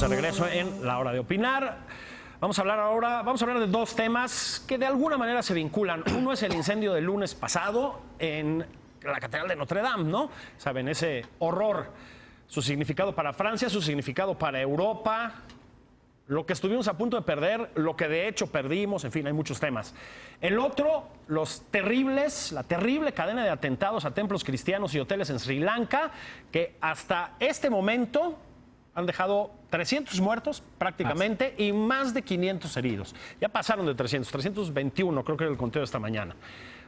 de regreso en La Hora de Opinar. Vamos a hablar de dos temas que de alguna manera se vinculan. Uno es el incendio del lunes pasado en la Catedral de Notre Dame, ¿no? Saben, ese horror, su significado para Francia, su significado para Europa, lo que estuvimos a punto de perder, lo que de hecho perdimos, en fin, hay muchos temas. El otro, la terrible cadena de atentados a templos cristianos y hoteles en Sri Lanka, que hasta este momento han dejado 300 muertos prácticamente y más de 500 heridos. Ya pasaron de 321, creo que era el conteo de esta mañana.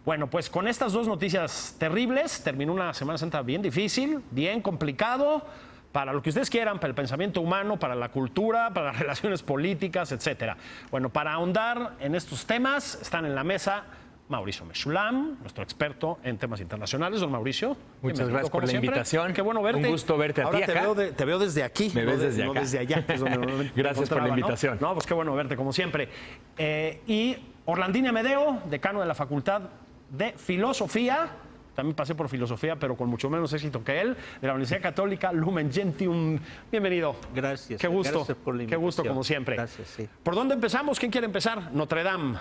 Bueno, pues con estas dos noticias terribles terminó una Semana Santa bien difícil, bien complicado, para lo que ustedes quieran, para el pensamiento humano, para la cultura, para las relaciones políticas, etcétera. Bueno, para ahondar en estos temas están en la mesa Mauricio Meshulam, nuestro experto en temas internacionales. Don Mauricio, muchas gracias por la invitación. Qué bueno verte. Un gusto verte a ti acá. Te veo desde aquí. Me ves desde acá. No desde allá, que es donde normalmente gracias por la invitación. No, pues qué bueno verte, como siempre. Y Orlandini Amedeo, decano de la Facultad de Filosofía. También pasé por filosofía, pero con mucho menos éxito que él, de la Universidad Católica Lumen Gentium. Bienvenido. Gracias. Qué gusto. Gracias por la invitación. Qué gusto, como siempre. Gracias, sí. ¿Por dónde empezamos? ¿Quién quiere empezar? Notre Dame.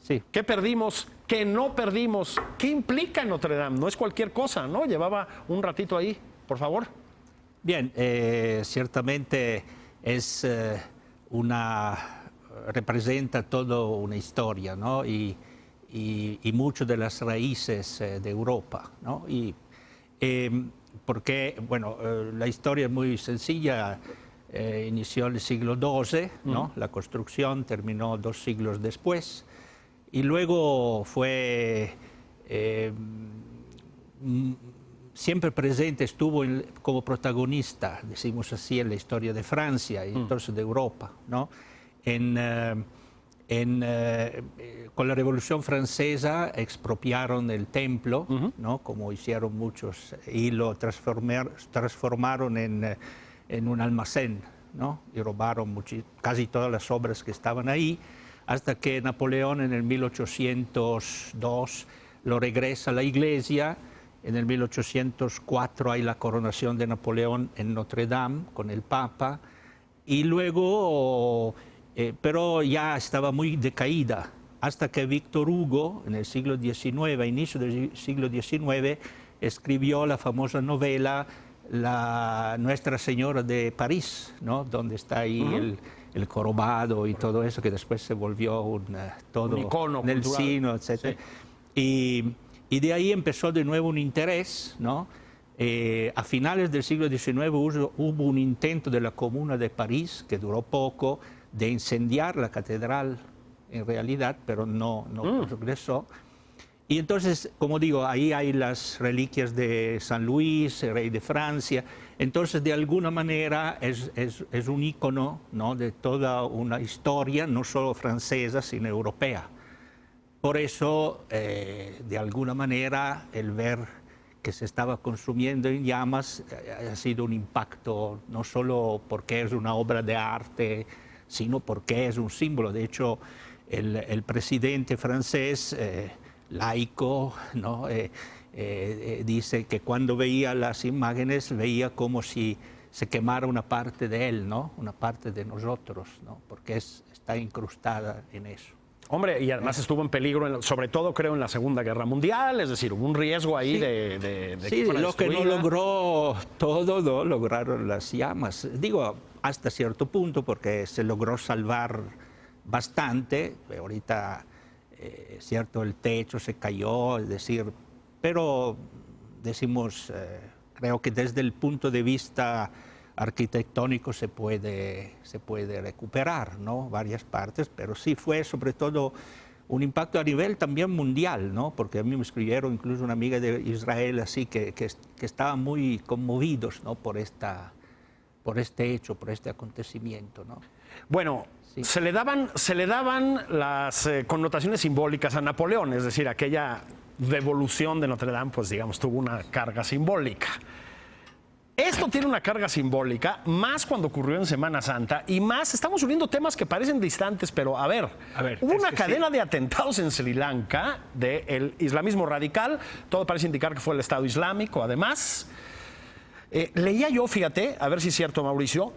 Sí. ¿Qué perdimos? ¿Qué no perdimos? ¿Qué implica Notre Dame? No es cualquier cosa, ¿no? Llevaba un ratito ahí, por favor. Bien, ciertamente es representa toda una historia, ¿no? Y mucho de las raíces de Europa, ¿no? Porque, bueno, la historia es muy sencilla. Inició en el siglo XII, ¿no? La construcción terminó 2 siglos después. Y luego fue siempre presente, estuvo como protagonista, decimos así, en la historia de Francia y entonces de Europa, ¿no? Con la Revolución Francesa expropiaron el templo, ¿no? Como hicieron muchos, y lo transformaron en un almacén, ¿no? Y robaron casi todas las obras que estaban ahí, hasta que Napoleón en el 1802 lo regresa a la iglesia. En el 1804 hay la coronación de Napoleón en Notre Dame con el Papa, y luego, pero ya estaba muy decaída, hasta que Víctor Hugo, en el siglo XIX, a inicio del siglo XIX, escribió la famosa novela Nuestra Señora de París, ¿no? Donde está ahí el jorobado y todo eso, que después se volvió un icono del cultural. cine, etc. Sí. Y de ahí empezó de nuevo un interés, ¿no? A finales del siglo XIX hubo un intento de la Comuna de París, que duró poco, de incendiar la catedral, en realidad, pero no progresó. Y entonces, como digo, ahí hay las reliquias de San Luis, el rey de Francia. Entonces, de alguna manera, es un ícono, ¿no? De toda una historia, no solo francesa, sino europea. Por eso, de alguna manera, el ver que se estaba consumiendo en llamas ha sido un impacto, no solo porque es una obra de arte, sino porque es un símbolo. De hecho, el presidente francés, laico, ¿no? Dice que cuando veía las imágenes veía como si se quemara una parte de él, ¿no? Una parte de nosotros, ¿no? Porque está incrustada en eso. Hombre, y además estuvo en peligro, sobre todo creo en la Segunda Guerra Mundial, es decir, hubo un riesgo ahí de sí, que lo que no logró todo, no lograron las llamas. Digo, hasta cierto punto, porque se logró salvar bastante. Ahorita, cierto, el techo se cayó, es decir, pero decimos, creo que desde el punto de vista arquitectónico se puede recuperar, ¿no? Varias partes, pero sí fue sobre todo un impacto a nivel también mundial, ¿no? Porque a mí me escribieron incluso una amiga de Israel así que estaban muy conmovidos, ¿no? por este hecho, por este acontecimiento, ¿no? Bueno, sí. se le daban las connotaciones simbólicas a Napoleón, es decir, aquella devolución de Notre Dame, pues digamos, tuvo una carga simbólica. Esto tiene una carga simbólica, más cuando ocurrió en Semana Santa, y más, estamos uniendo temas que parecen distantes, pero a ver hubo una cadena de atentados en Sri Lanka del islamismo radical, todo parece indicar que fue el Estado Islámico, además. Leía yo, fíjate, a ver si es cierto, Mauricio,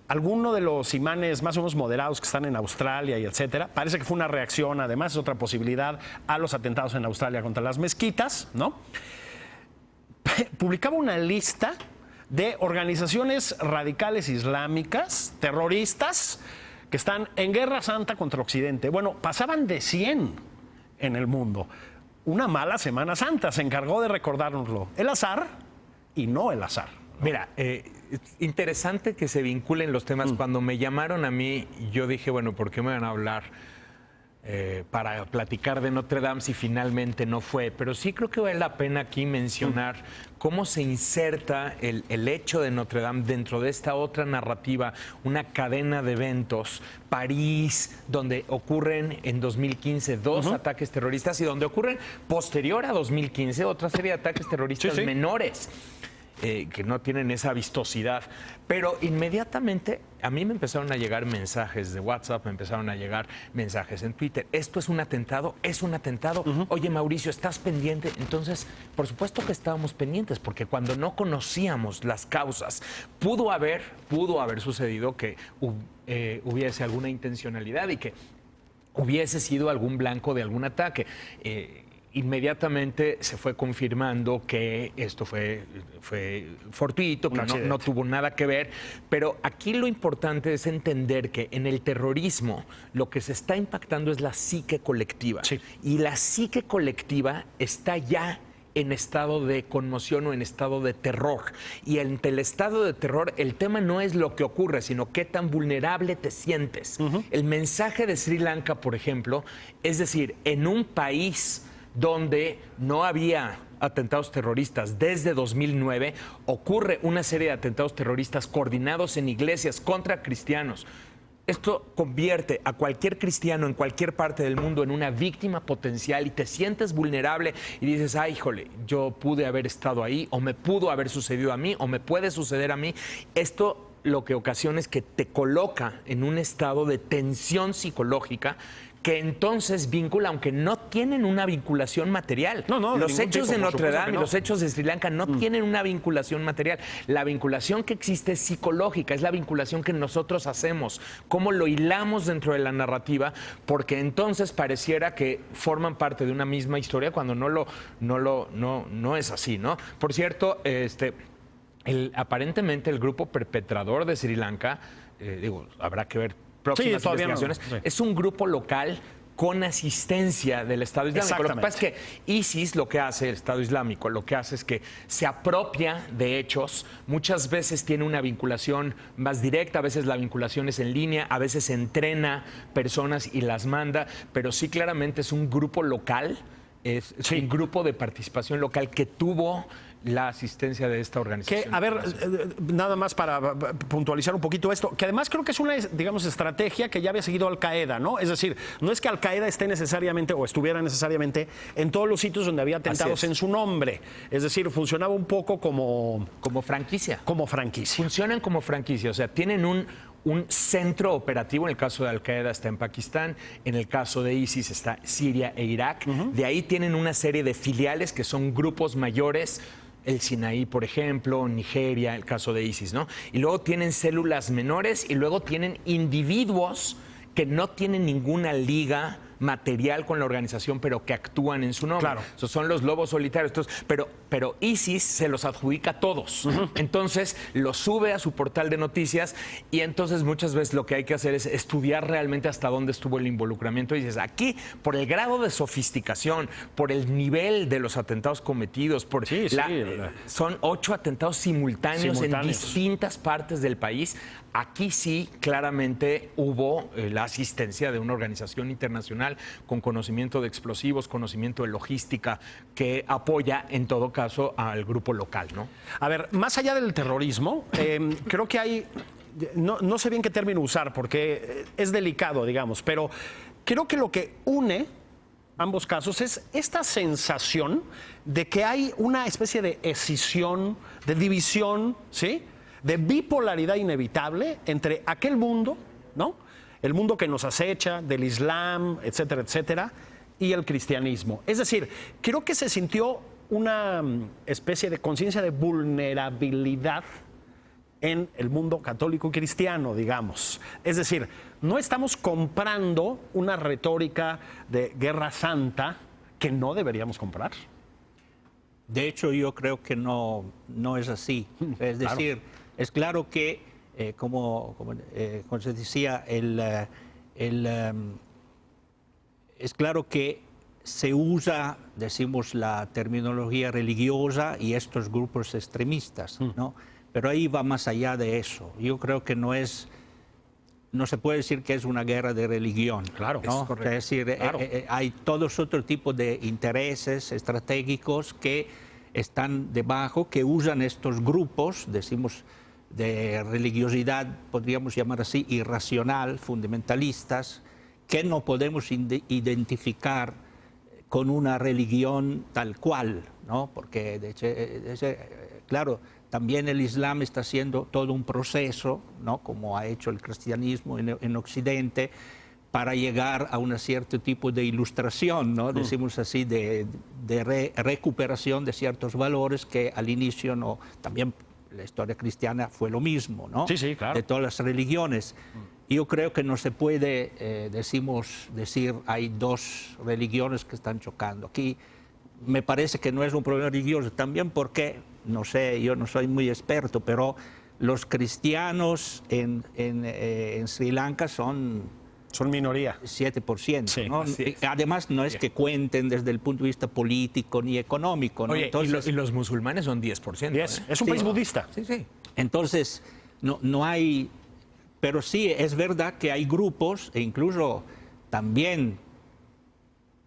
alguno de los imanes más o menos moderados que están en Australia y etcétera, parece que fue una reacción, además es otra posibilidad, a los atentados en Australia contra las mezquitas, ¿no? Publicaba una lista de organizaciones radicales islámicas, terroristas, que están en guerra santa contra Occidente. Bueno, pasaban de 100 en el mundo. Una mala Semana Santa, se encargó de recordárnoslo. El azar y no el azar. Mira, es interesante que se vinculen los temas. Cuando me llamaron a mí, yo dije, bueno, ¿por qué me van a hablar para platicar de Notre Dame si finalmente no fue? Pero sí creo que vale la pena aquí mencionar cómo se inserta el hecho de Notre Dame dentro de esta otra narrativa, una cadena de eventos, París, donde ocurren en 2015 dos ataques terroristas y donde ocurren posterior a 2015 otra serie de ataques terroristas menores. Que no tienen esa vistosidad, pero inmediatamente a mí me empezaron a llegar mensajes de WhatsApp, me empezaron a llegar mensajes en Twitter. ¿Esto es un atentado? ¿Es un atentado? Oye, Mauricio, ¿estás pendiente? Entonces, por supuesto que estábamos pendientes, porque cuando no conocíamos las causas, pudo haber sucedido que hubiese alguna intencionalidad y que hubiese sido algún blanco de algún ataque. Inmediatamente se fue confirmando que esto fue fortuito, que no tuvo nada que ver, pero aquí lo importante es entender que en el terrorismo lo que se está impactando es la psique colectiva. Sí. Y la psique colectiva está ya en estado de conmoción o en estado de terror. Y ante el estado de terror, el tema no es lo que ocurre, sino qué tan vulnerable te sientes. El mensaje de Sri Lanka, por ejemplo, es decir, en un país donde no había atentados terroristas desde 2009, ocurre una serie de atentados terroristas coordinados en iglesias contra cristianos. Esto convierte a cualquier cristiano en cualquier parte del mundo en una víctima potencial y te sientes vulnerable y dices, ay, híjole, yo pude haber estado ahí, o me pudo haber sucedido a mí, o me puede suceder a mí. Esto lo que ocasiona es que te coloca en un estado de tensión psicológica que entonces vincula, aunque no tienen una vinculación material. Los hechos de Notre Dame y los hechos de Sri Lanka no tienen una vinculación material. La vinculación que existe es psicológica, es la vinculación que nosotros hacemos, cómo lo hilamos dentro de la narrativa, porque entonces pareciera que forman parte de una misma historia cuando no es así, ¿no? Por cierto, aparentemente el grupo perpetrador de Sri Lanka, habrá que ver próximas investigaciones, es un grupo local con asistencia del Estado Islámico. Lo que pasa es que ISIS lo que hace, el Estado Islámico, lo que hace es que se apropia de hechos, muchas veces tiene una vinculación más directa, a veces la vinculación es en línea, a veces entrena personas y las manda, pero sí claramente es un grupo local, es un grupo de participación local que tuvo la asistencia de esta organización. Que, a ver, nada más para puntualizar un poquito esto, que además creo que es una, digamos, estrategia que ya había seguido Al Qaeda, ¿no? Es decir, no es que Al Qaeda esté necesariamente o estuviera necesariamente en todos los sitios donde había atentados en su nombre. Es decir, funcionaba un poco como franquicia. Como franquicia. Funcionan como franquicia, o sea, tienen un centro operativo. En el caso de Al Qaeda está en Pakistán, en el caso de ISIS está Siria e Irak. De ahí tienen una serie de filiales que son grupos mayores, el Sinaí, por ejemplo, Nigeria, el caso de ISIS, ¿no? Y luego tienen células menores y luego tienen individuos que no tienen ninguna liga material con la organización, pero que actúan en su nombre. Claro. Esos son los lobos solitarios. Entonces, pero ISIS se los adjudica a todos. Entonces, los sube a su portal de noticias y entonces muchas veces lo que hay que hacer es estudiar realmente hasta dónde estuvo el involucramiento. Y dices, aquí, por el grado de sofisticación, por el nivel de los atentados cometidos, son 8 atentados simultáneos en distintas partes del país. Aquí sí, claramente hubo la asistencia de una organización internacional con conocimiento de explosivos, conocimiento de logística, que apoya en todo caso al grupo local, ¿no? A ver, más allá del terrorismo, creo que hay, no sé bien qué término usar porque es delicado, digamos, pero creo que lo que une ambos casos es esta sensación de que hay una especie de escisión, de división, ¿sí?, de bipolaridad inevitable entre aquel mundo, ¿no?, el mundo que nos acecha, del Islam, etcétera, etcétera, y el cristianismo. Es decir, creo que se sintió una especie de conciencia de vulnerabilidad en el mundo católico y cristiano, digamos. Es decir, no estamos comprando una retórica de guerra santa que no deberíamos comprar. De hecho, yo creo que no es así. Es decir, es claro que, como se decía, es claro que se usa, decimos, la terminología religiosa y estos grupos extremistas, ¿no? Pero ahí va más allá de eso. Yo creo que no se puede decir que es una guerra de religión. Claro, ¿no? es correcto. Es decir, Claro. hay todos otros tipos de intereses estratégicos que están debajo, que usan estos grupos, decimos, de religiosidad, podríamos llamar así, irracional, fundamentalistas, que no podemos identificar con una religión tal cual, ¿no? Porque, de hecho, claro, también el Islam está haciendo todo un proceso, ¿no? Como ha hecho el cristianismo en Occidente, para llegar a un cierto tipo de ilustración, ¿no? Decimos así, de recuperación de ciertos valores que al inicio no. También la historia cristiana fue lo mismo, ¿no? Sí, claro. De todas las religiones. Yo creo que no se puede, decir, hay dos religiones que están chocando. Aquí me parece que no es un problema religioso, también porque, no sé, yo no soy muy experto, pero los cristianos en Sri Lanka son minoría. 7%. Sí, ¿no? Además, no es que cuenten desde el punto de vista político ni económico, ¿no? Oye, Entonces, y los musulmanes son 10%. Es un país budista. Sí. Entonces, no hay... Pero sí, es verdad que hay grupos, e incluso también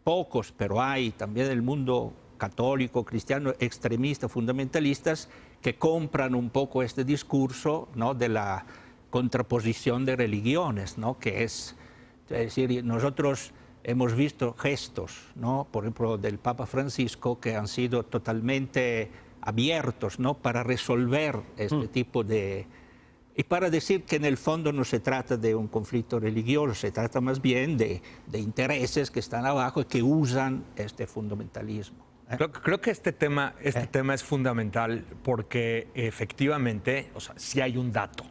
pocos, pero hay también en el mundo católico, cristiano, extremistas, fundamentalistas, que compran un poco este discurso, ¿no? De la contraposición de religiones, ¿no? Que es decir, nosotros hemos visto gestos, ¿no? Por ejemplo, del Papa Francisco, que han sido totalmente abiertos, ¿no? Para resolver este tipo de... Y para decir que en el fondo no se trata de un conflicto religioso, se trata más bien de intereses que están abajo y que usan este fundamentalismo. Creo que este tema es fundamental porque efectivamente, o sea, sí hay un dato.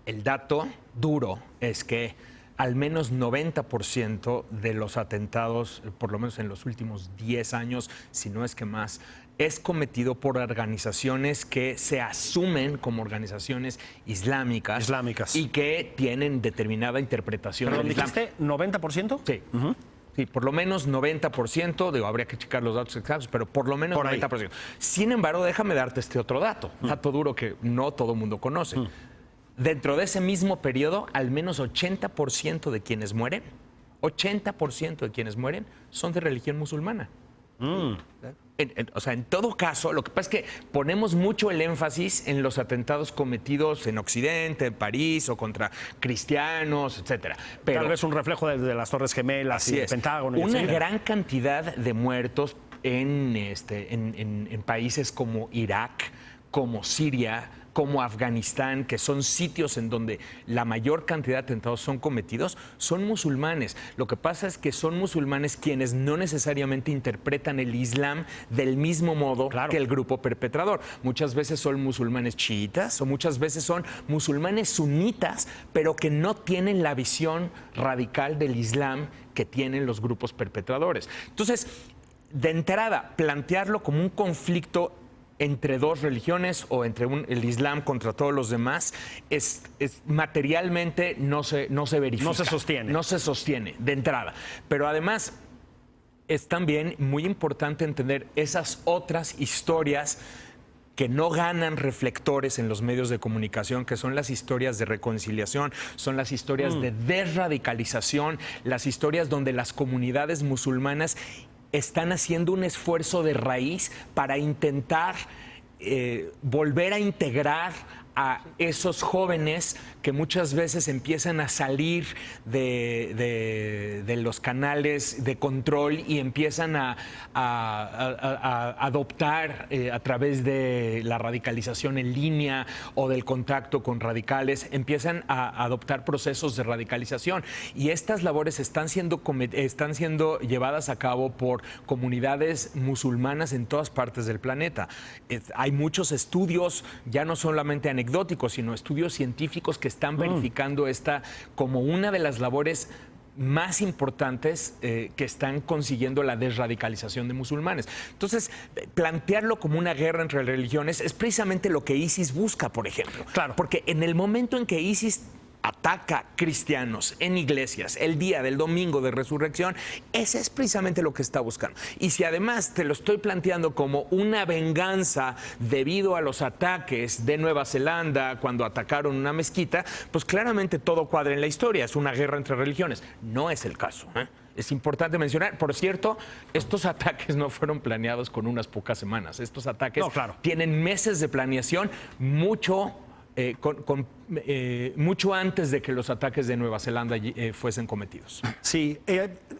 El dato duro es que al menos 90% de los atentados, por lo menos en los últimos 10 años, si no es que más, es cometido por organizaciones que se asumen como organizaciones islámicas. Y que tienen determinada interpretación ¿Pero del Islam. dijiste 90%? Sí. Sí, por lo menos 90%, digo, habría que checar los datos exactos, pero por lo menos 90%. Sin embargo, déjame darte este otro dato, dato duro que no todo el mundo conoce. Dentro de ese mismo periodo, al menos 80% de quienes mueren, 80% de quienes mueren son de religión musulmana. O sea, en todo caso, lo que pasa es que ponemos mucho el énfasis en los atentados cometidos en Occidente, en París o contra cristianos, etcétera. Pero tal vez un reflejo de las Torres Gemelas y el Pentágono. Una gran cantidad de muertos en países como Irak, como Siria, como Afganistán, que son sitios en donde la mayor cantidad de atentados son cometidos, son musulmanes. Lo que pasa es que son musulmanes quienes no necesariamente interpretan el Islam del mismo modo que el grupo perpetrador. Muchas veces son musulmanes chiitas o muchas veces son musulmanes sunitas, pero que no tienen la visión radical del Islam que tienen los grupos perpetradores. Entonces, de entrada, plantearlo como un conflicto entre dos religiones o entre el Islam contra todos los demás, materialmente no se verifica. No se sostiene. No se sostiene, de entrada. Pero además, es también muy importante entender esas otras historias que no ganan reflectores en los medios de comunicación, que son las historias de reconciliación, son las historias de desradicalización, las historias donde las comunidades musulmanas están haciendo un esfuerzo de raíz para intentar volver a integrar a esos jóvenes que muchas veces empiezan a salir de los canales de control y empiezan a adoptar a través de la radicalización en línea o del contacto con radicales, empiezan a adoptar procesos de radicalización. Y estas labores están siendo llevadas a cabo por comunidades musulmanas en todas partes del planeta. Hay muchos estudios, ya no solamente anecdóticos, anecdóticos, sino estudios científicos que están verificando esta como una de las labores más importantes que están consiguiendo la desradicalización de musulmanes. Entonces, plantearlo como una guerra entre religiones es precisamente lo que ISIS busca, por ejemplo. Claro. Porque en el momento en que ISIS ataca cristianos en iglesias el día del domingo de resurrección, ese es precisamente lo que está buscando. Y si además te lo estoy planteando como una venganza debido a los ataques de Nueva Zelanda cuando atacaron una mezquita, pues claramente todo cuadra en la historia, es una guerra entre religiones. No es el caso, ¿eh? Es importante mencionar, por cierto, estos ataques no fueron planeados con unas pocas semanas. Estos ataques tienen meses de planeación, mucho antes de que los ataques de Nueva Zelanda fuesen cometidos. Sí,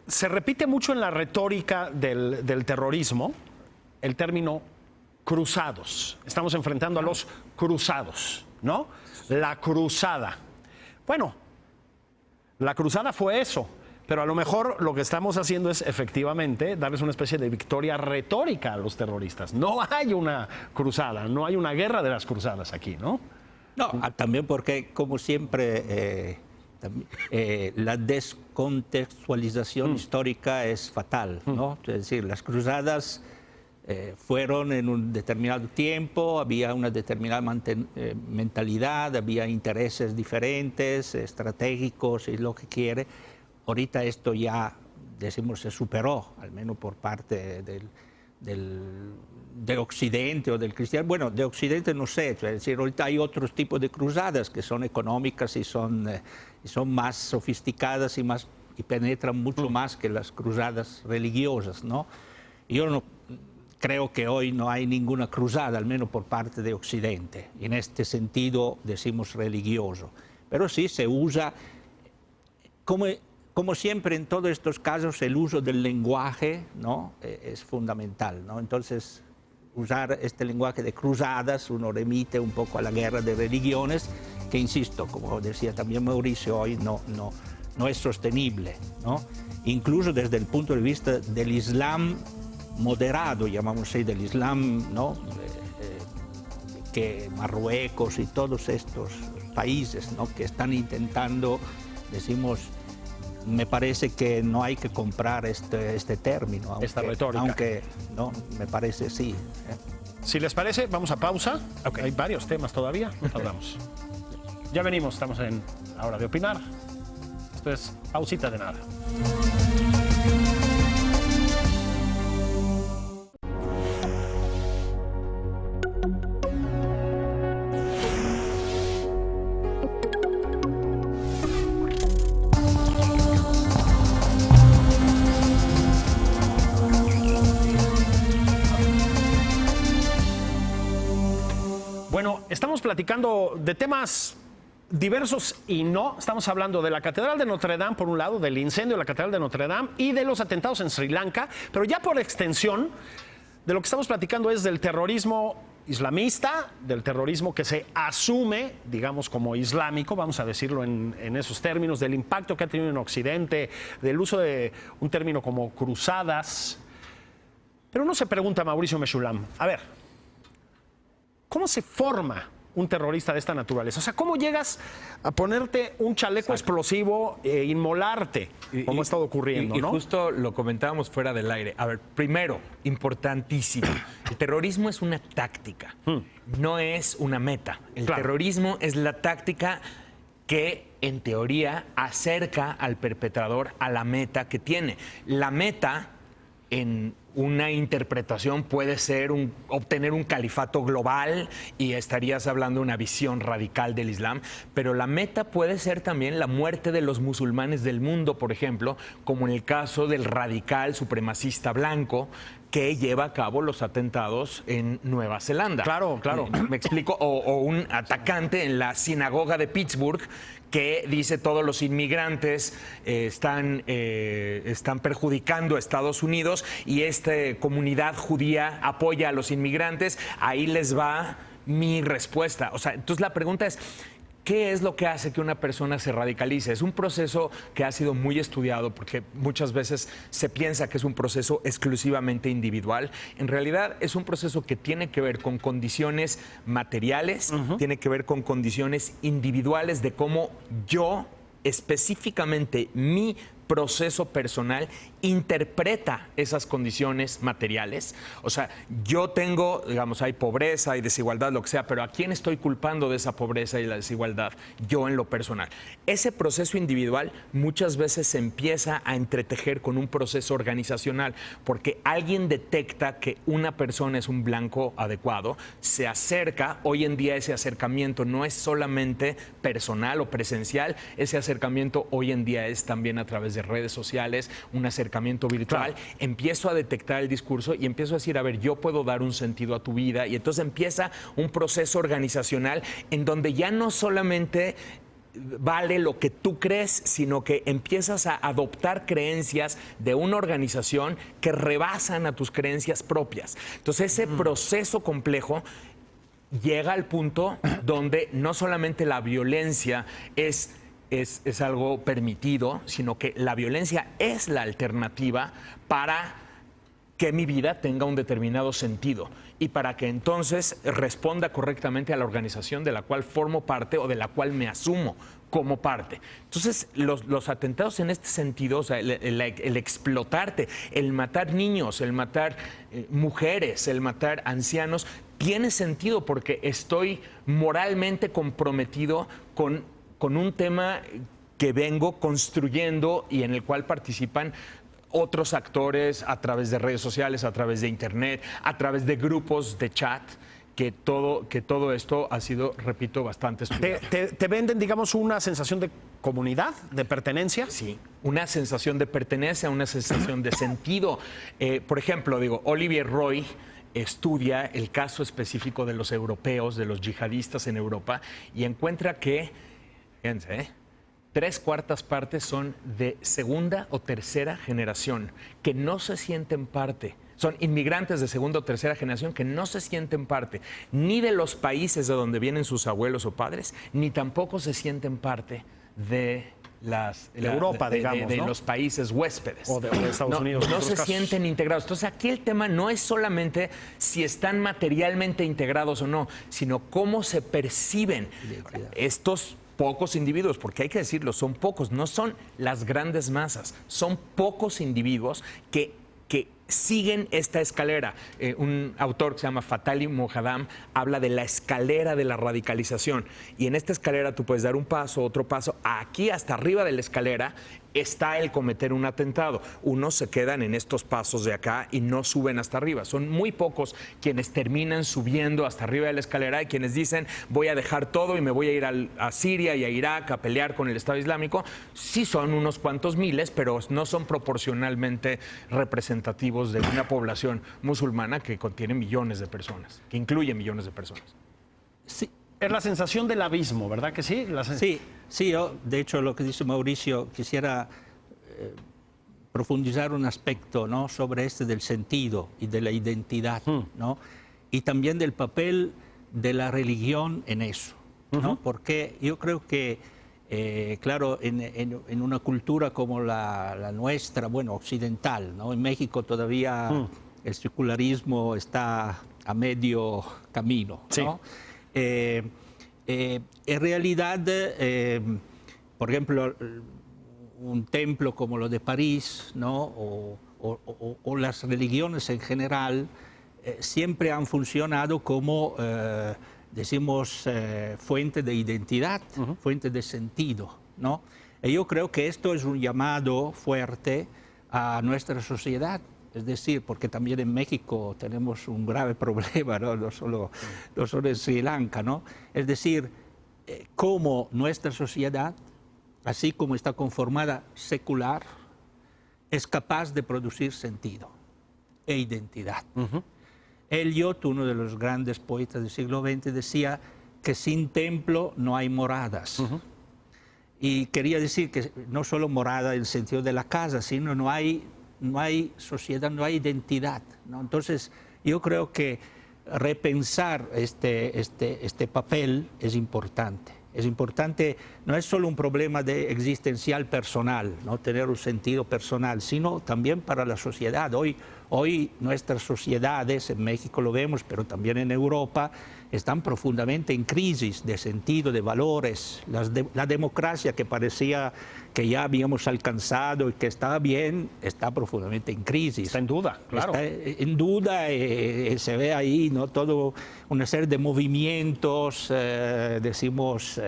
se repite mucho en la retórica del terrorismo el término cruzados. Estamos enfrentando a los cruzados, ¿no? La cruzada. Bueno, la cruzada fue eso, pero a lo mejor lo que estamos haciendo es efectivamente darles una especie de victoria retórica a los terroristas. No hay una cruzada, no hay una guerra de las cruzadas aquí, ¿no? No, también porque, como siempre, la descontextualización histórica es fatal, ¿no? Es decir, las cruzadas fueron en un determinado tiempo, había una determinada mentalidad, había intereses diferentes, estratégicos y lo que quiere. Ahorita esto ya, decimos, se superó, al menos por parte del Occidente o del cristiano. Bueno, de Occidente no sé, es decir, ahorita hay otros tipos de cruzadas que son económicas y son más sofisticadas y penetran mucho más que las cruzadas religiosas, ¿no? Yo no creo que hoy no hay ninguna cruzada, al menos por parte de Occidente, en este sentido decimos religioso, pero sí se usa como siempre en todos estos casos, el uso del lenguaje, ¿no? Es fundamental, ¿no? Entonces, usar este lenguaje de cruzadas, uno remite un poco a la guerra de religiones, que insisto, como decía también Mauricio, hoy no es sostenible, ¿no? Incluso desde el punto de vista del Islam moderado, llamamos así, del Islam, ¿no? Que Marruecos y todos estos países, ¿no? Que están intentando, decimos, me parece que no hay que comprar este término. Esta retórica. Aunque, no, me parece sí. Si les parece, vamos a pausa. Hay varios temas todavía, no tardamos. Ya venimos, estamos en la hora de opinar. Esto es pausita de nada. Bueno, estamos platicando de temas diversos y no. Estamos hablando de la Catedral de Notre Dame, por un lado, del incendio de la Catedral de Notre Dame y de los atentados en Sri Lanka, pero ya por extensión, de lo que estamos platicando es del terrorismo islamista, del terrorismo que se asume, digamos, como islámico, vamos a decirlo en esos términos, del impacto que ha tenido en Occidente, del uso de un término como cruzadas. Pero uno se pregunta, Mauricio Meshulam, a ver, ¿cómo se forma un terrorista de esta naturaleza? O sea, ¿cómo llegas a ponerte un chaleco explosivo e inmolarte, como ha estado ocurriendo, ¿no? Y justo lo comentábamos fuera del aire. A ver, primero, importantísimo, el terrorismo es una táctica, no es una meta. El terrorismo es la táctica que, en teoría, acerca al perpetrador a la meta que tiene. La meta, en una interpretación, puede ser obtener un califato global y estarías hablando de una visión radical del Islam, pero la meta puede ser también la muerte de los musulmanes del mundo, por ejemplo, como en el caso del radical supremacista blanco que lleva a cabo los atentados en Nueva Zelanda. Claro, claro. Me explico, o un atacante en la sinagoga de Pittsburgh que dice todos los inmigrantes están perjudicando a Estados Unidos y esta comunidad judía apoya a los inmigrantes, ahí les va mi respuesta. O sea, entonces la pregunta es, ¿Qué es lo que hace que una persona se radicalice? Es un proceso que ha sido muy estudiado porque muchas veces se piensa que es un proceso exclusivamente individual. En realidad es un proceso que tiene que ver con condiciones materiales, tiene que ver con condiciones individuales de cómo yo, específicamente mi proceso personal, interpreta esas condiciones materiales. O sea, yo tengo, digamos, hay pobreza, hay desigualdad, lo que sea, pero ¿a quién estoy culpando de esa pobreza y la desigualdad? Yo en lo personal. Ese proceso individual muchas veces se empieza a entretejer con un proceso organizacional, porque alguien detecta que una persona es un blanco adecuado, se acerca. Hoy en día ese acercamiento no es solamente personal o presencial, ese acercamiento hoy en día es también a través de redes sociales, un acercamiento virtual. Claro. Empiezo a detectar el discurso y empiezo a decir, a ver, yo puedo dar un sentido a tu vida, y entonces empieza un proceso organizacional en donde ya no solamente vale lo que tú crees, sino que empiezas a adoptar creencias de una organización que rebasan a tus creencias propias. Entonces ese proceso complejo llega al punto donde no solamente la violencia es algo permitido, sino que la violencia es la alternativa para que mi vida tenga un determinado sentido y para que entonces responda correctamente a la organización de la cual formo parte o de la cual me asumo como parte. Entonces, los atentados en este sentido, o sea, el explotarte, el matar niños, el matar mujeres, el matar ancianos, tiene sentido porque estoy moralmente comprometido con un tema que vengo construyendo y en el cual participan otros actores a través de redes sociales, a través de internet, a través de grupos de chat, que todo esto ha sido, repito, bastante estudiado. ¿Te venden, digamos, una sensación de comunidad, de pertenencia? Sí, una sensación de pertenencia, una sensación de sentido. Por ejemplo, Olivier Roy estudia el caso específico de los europeos, de los yihadistas en Europa, y encuentra que, fíjense, 3/4 partes son de segunda o tercera generación, que no se sienten parte. Son inmigrantes de segunda o tercera generación que no se sienten parte ni de los países de donde vienen sus abuelos o padres, ni tampoco se sienten parte de Europa, digamos, de ¿no? los países huéspedes. O de Estados Unidos. No se sienten integrados. Entonces, aquí el tema no es solamente si están materialmente integrados o no, sino cómo se perciben estos pocos individuos, porque hay que decirlo, son pocos, no son las grandes masas, son pocos individuos que siguen esta escalera. Un autor que se llama Fatali Mohadam habla de la escalera de la radicalización, y en esta escalera tú puedes dar un paso, otro paso. Aquí hasta arriba de la escalera está el cometer un atentado. Unos se quedan en estos pasos de acá y no suben hasta arriba. Son muy pocos quienes terminan subiendo hasta arriba de la escalera y quienes dicen, voy a dejar todo y me voy a ir a Siria y a Irak a pelear con el Estado Islámico. Sí son unos cuantos miles, pero no son proporcionalmente representativos de una población musulmana que contiene millones de personas, que incluye millones de personas. Sí. Es la sensación del abismo, ¿verdad que sí? Sí, yo, de hecho, lo que dice Mauricio, quisiera profundizar un aspecto, ¿no?, sobre este del sentido y de la identidad, ¿no? Y también del papel de la religión en eso, ¿no? Porque yo creo que, claro, en una cultura como la nuestra, bueno, occidental, ¿no? En México todavía el secularismo está a medio camino, ¿no? Sí. En realidad, por ejemplo, un templo como lo de París, ¿no?, o las religiones en general, siempre han funcionado como, decimos, fuente de identidad, fuente de sentido, ¿no? Y yo creo que esto es un llamado fuerte a nuestra sociedad. Es decir, porque también en México tenemos un grave problema, ¿no? No solo en Sri Lanka, ¿no? Es decir, cómo nuestra sociedad, así como está conformada secular, es capaz de producir sentido e identidad. Eliot, uno de los grandes poetas del siglo XX, decía que sin templo no hay moradas. Y quería decir que no solo morada en el sentido de la casa, sino no hay sociedad, no hay identidad, ¿no? Entonces, yo creo que repensar este papel es importante. Es importante, no es solo un problema existencial personal, ¿no? Tener un sentido personal, sino también para la sociedad. Hoy nuestras sociedades, en México lo vemos, pero también en Europa, están profundamente en crisis de sentido, de valores. La democracia que parecía que ya habíamos alcanzado y que estaba bien, está profundamente en crisis. Está en duda, claro. Está en duda, se ve ahí, ¿no? Todo una serie de movimientos, decimos,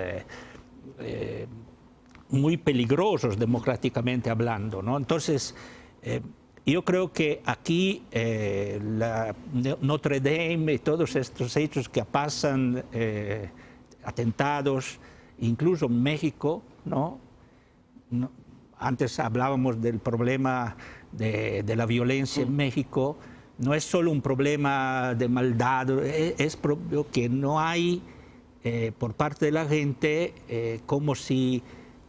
muy peligrosos democráticamente hablando, ¿no? Entonces, yo creo que aquí Notre Dame y todos estos hechos que pasan, atentados, incluso en México, ¿no? Antes hablábamos del problema de la violencia en México. No es solo un problema de maldad, es propio que no hay por parte de la gente como si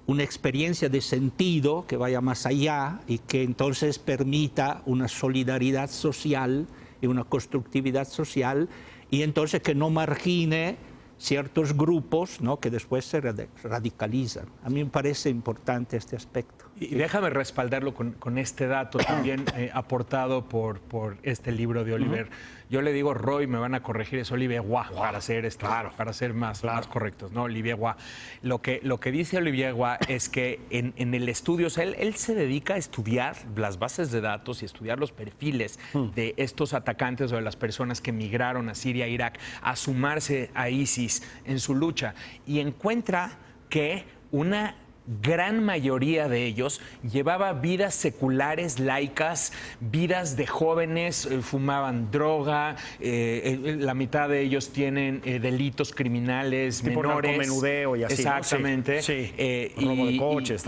una experiencia de sentido que vaya más allá y que entonces permita una solidaridad social y una constructividad social, y entonces que no margine ciertos grupos, ¿no? Que después se radicalizan. A mí me parece importante este aspecto. Y déjame respaldarlo con este dato también aportado por este libro de Oliver. Yo le digo Roy, me van a corregir, es Olivier Roy, para ser para ser más correctos, ¿no? Olivier Roy. Lo que dice Olivier Roy es que en el estudio, o sea, él se dedica a estudiar las bases de datos y estudiar los perfiles de estos atacantes o de las personas que migraron a Siria e Irak a sumarse a ISIS en su lucha, y encuentra que una gran mayoría de ellos llevaba vidas seculares, laicas, vidas de jóvenes, fumaban droga, la mitad de ellos tienen delitos criminales tipo menores. Menudeo y así. Exactamente. ¿No? Sí. Robo de coches.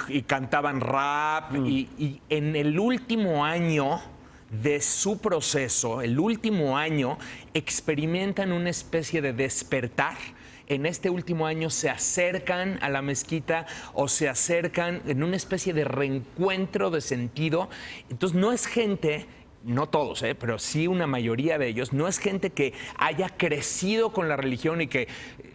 Y cantaban rap. Y en el último año de su proceso, el último año, experimentan una especie de despertar. En este último año se acercan a la mezquita o se acercan en una especie de reencuentro de sentido. Entonces no es gente, no todos, pero sí una mayoría de ellos, no es gente que haya crecido con la religión y que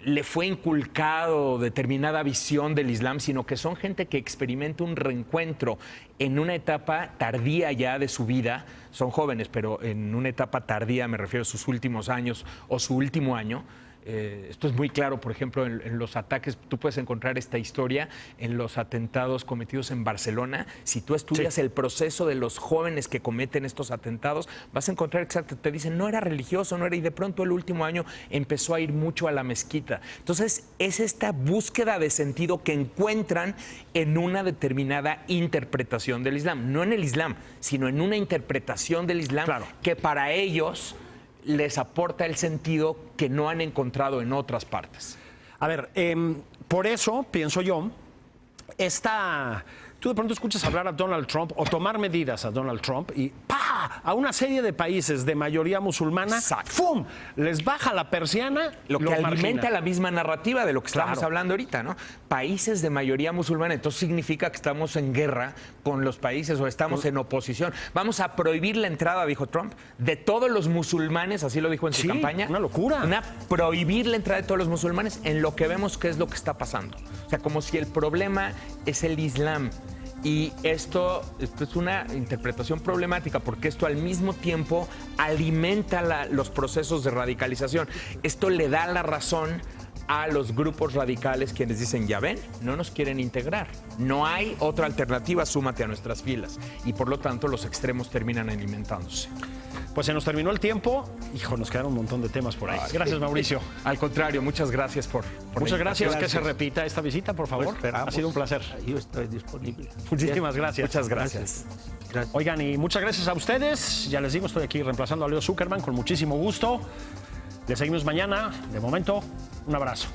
le fue inculcado determinada visión del Islam, sino que son gente que experimenta un reencuentro en una etapa tardía ya de su vida. Son jóvenes, pero en una etapa tardía, me refiero a sus últimos años o su último año. Esto es muy claro, por ejemplo, en los ataques. Tú puedes encontrar esta historia en los atentados cometidos en Barcelona. Si tú estudias el proceso de los jóvenes que cometen estos atentados, vas a encontrar exacto, te dicen, no era religioso, no era, y de pronto el último año empezó a ir mucho a la mezquita. Entonces, es esta búsqueda de sentido que encuentran en una determinada interpretación del Islam. No en el Islam, sino en una interpretación del Islam que para ellos les aporta el sentido que no han encontrado en otras partes. A ver, por eso pienso yo, tú de pronto escuchas hablar a Donald Trump o tomar medidas a Donald Trump y ¡pah! A una serie de países de mayoría musulmana, ¡fum! Les baja la persiana, lo que alimenta margina. La misma narrativa de lo que estamos hablando ahorita, ¿no? Países de mayoría musulmana, entonces significa que estamos en guerra con los países o estamos en oposición. Vamos a prohibir la entrada, dijo Trump, de todos los musulmanes, así lo dijo en su campaña. Una locura. Prohibir la entrada de todos los musulmanes, en lo que vemos qué es lo que está pasando. O sea, como si el problema es el Islam. Y esto es una interpretación problemática porque esto al mismo tiempo alimenta los procesos de radicalización. Esto le da la razón a los grupos radicales quienes dicen, ya ven, no nos quieren integrar. No hay otra alternativa, súmate a nuestras filas. Y por lo tanto los extremos terminan alimentándose. Pues se nos terminó el tiempo. Hijo, nos quedaron un montón de temas por ahí. Gracias, Mauricio. Al contrario, muchas gracias por muchas gracias. Que se repita esta visita, por favor. Pues ha sido un placer. Yo estoy disponible. Muchísimas gracias. Muchas gracias. Oigan, y muchas gracias a ustedes. Ya les digo, estoy aquí reemplazando a Leo Zuckerman con muchísimo gusto. Les seguimos mañana. De momento, un abrazo.